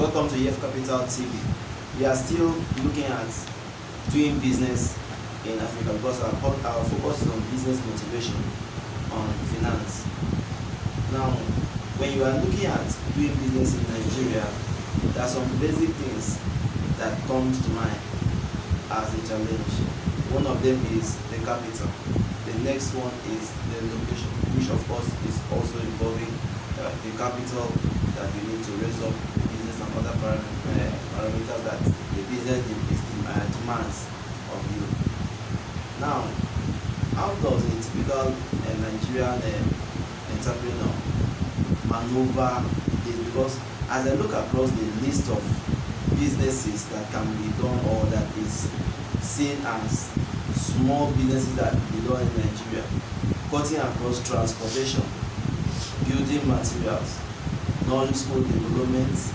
Welcome to EF Capital TV. We are still looking at doing business in Africa because our focus is on business motivation, on finance. Now, when you are looking at doing business in Nigeria, there are some basic things that come to mind as a challenge. One of them is the capital. The next one is the location, which of course is also involving the capital that you need to raise up the business and other parameters that the business demands of you. Now, how does a typical Nigerian entrepreneur maneuver this? Because as I look across the list of businesses that can be done or that is seen as small businesses that can be done in Nigeria, cutting across transportation, building materials, non-school development,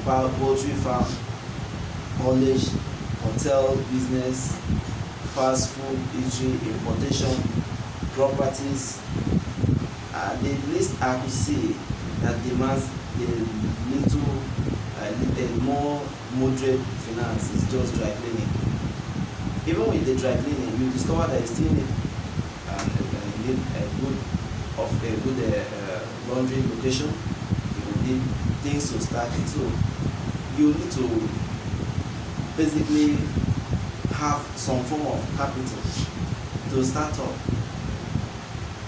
poultry farm, college, hotel business, fast food, eatery, importation, properties. The list I could see that demands a more moderate finance is just dry cleaning. Even with the dry cleaning, you discover that you still need a good laundry location. You need things to start it. So you need to basically have some form of capital to start up.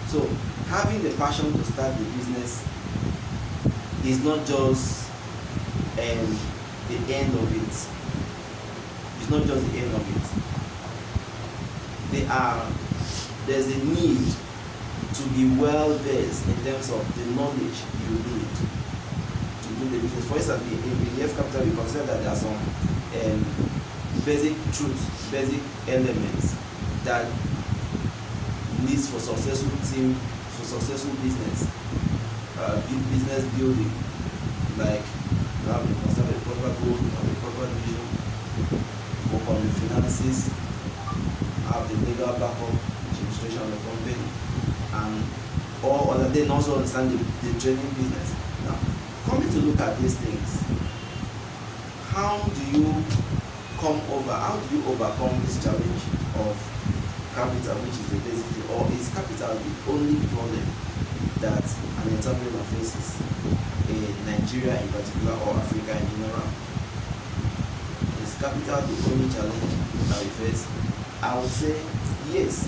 So having the passion to start the business is not just the end of it. It's not just the end of it. There's a need to be well versed in terms of the knowledge you need to do the business. For instance, in EF Capital, we consider that there are some basic truths, basic elements that needs for successful team, for successful business, business building, like you have to consider the proper goal, the proper vision, work on the finances, have the legal backup, administration of the company, and all other. Then also understand the trading business. Now, coming to look at these things, how do you overcome this challenge of capital, which is the basic, or is capital the only problem that an entrepreneur faces in Nigeria in particular, or Africa in general? Is capital the only challenge that we face? I would say yes.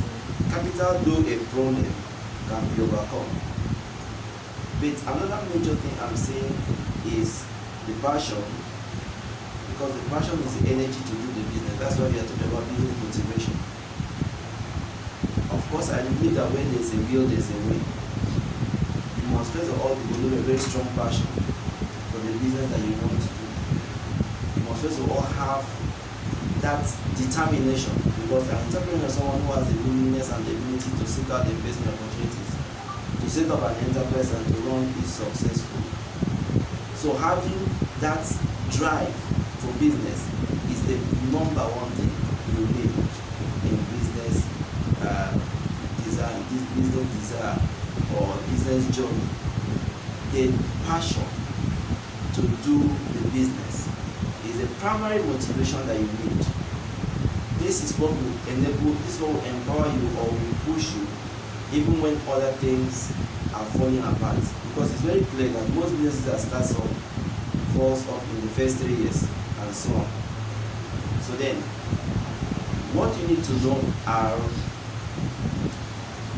Capital, though a problem, can be overcome. But another major thing I'm saying is the passion, because the passion is the energy to do the business. That's why we are talking about business motivation. Of course, I believe that when there's a will, there's a way. You must first of all develop a very strong passion for the business that you want to do. You must first of all have that determination, because an entrepreneur is someone who has the willingness and the ability to seek out the investment opportunities, to set up an enterprise and to run it successfully. So having that drive for business is the number one thing you need in business desire or business journey. The passion to do the business is the primary motivation that you need. This is what will enable, this is what will empower you or will push you even when other things are falling apart. Because it's very clear that most businesses that start off falls off in the first 3 years and so on. So then, what you need to know are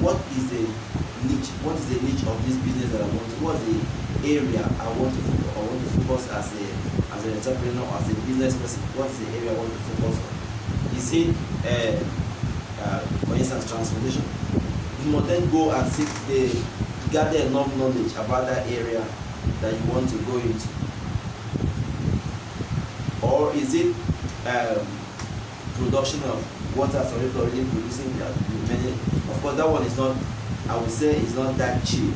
what is the niche of this business that I want to, what is the area I want to focus as an entrepreneur, as a business person. What is the area I want to focus on? Is it for instance transportation? You must then go and gather enough knowledge about that area that you want to go into. Or is it production of water, already producing many? Of course, that one is not, I would say, it's not that cheap.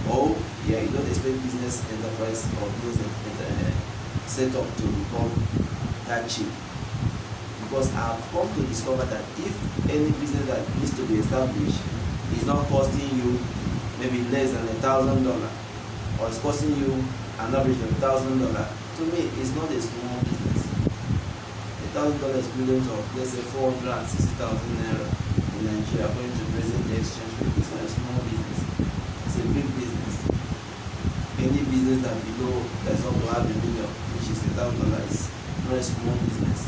Oh, yeah, you don't expect business enterprise or business setup to become that cheap. Because I've come to discover that if any business that needs to be established is not costing you maybe less than $1,000, or it's costing you an average of $1,000, to me is not a small business. $1,000 equivalent of, let's say, 460,000 naira in Nigeria, according to present exchange rate. It's not a small business. It's a big business. Any business that below that's up to half a million, which is $1,000, is not a small business.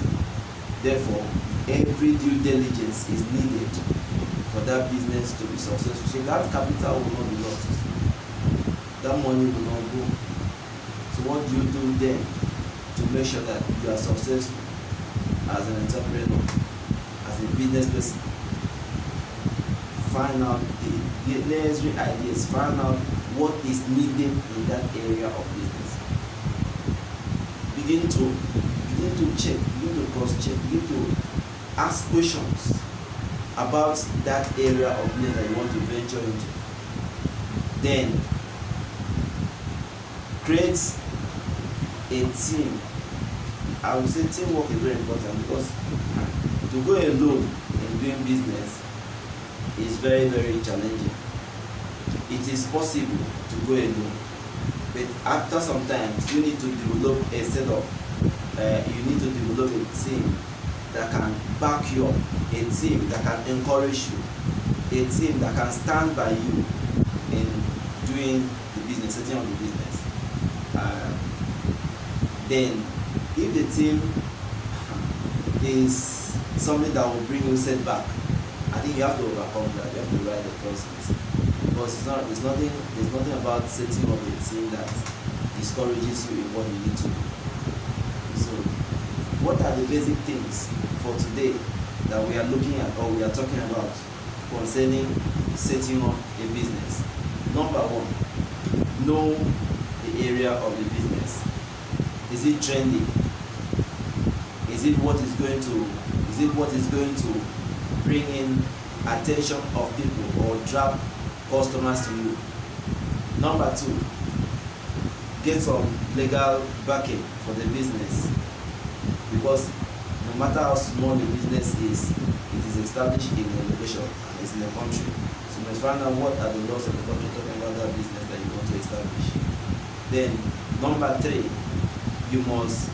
Therefore, every due diligence is needed for that business to be successful. So that capital will not be lost. That money will not go. So what do you do then to make sure that you are successful as an entrepreneur, as a business person? Find out the necessary ideas, find out what is needed in that area of business. Begin to check, begin to cross-check, begin to ask questions about that area of business that you want to venture into. Then create a team. I would say teamwork is very important, because to go alone in doing business is very, very challenging. It is possible to go alone, but after some time you need to develop a set of you need to develop a team that can back you up, a team that can encourage you, a team that can stand by you in doing the business, setting up the business. Then if the team is something that will bring you setback, I think you have to overcome that. You have to ride the process, because there's nothing about setting up a team that discourages you in what you need to do. So what are the basic things for today that we are looking at, or we are talking about, concerning setting up a business? Number one, know the area of the business. Is it trendy? Is it what is going to bring in attention of people or drag customers to you? Number two, get some legal backing for the business, because no matter how small the business is, it is established in a location and it's in a country. So you must find out what are the laws of the country talking about that business that you want to establish. Then number three, you must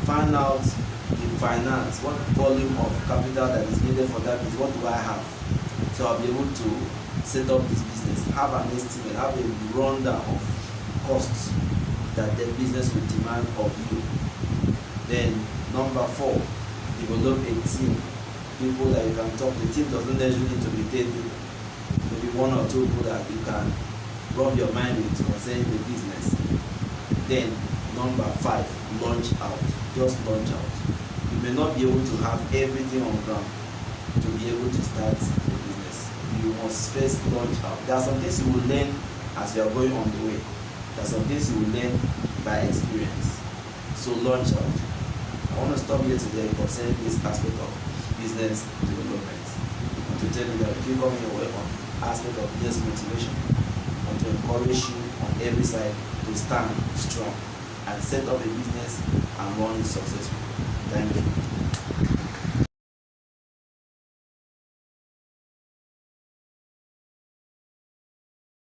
find out the finance, what volume of capital that is needed for that business. What do I have? So I'll be able to set up this business, have an estimate, have a rundown of costs that the business will demand of you. Then number four, develop a team, people that you can talk to. The team doesn't necessarily need to be 10 people, maybe one or two people that you can rub your mind with concerning the business. Then number five, launch out. Just launch out. You may not be able to have everything on ground to be able to start the business. You must first launch out. There are some things you will learn as you are going on the way. There are some things you will learn by experience. So launch out. I want to stop here today concerning this aspect of business development. I want to tell you that if you come your way on aspect of business motivation, I want to encourage you on every side to stand strong and set up a business and run it successfully. Thank you.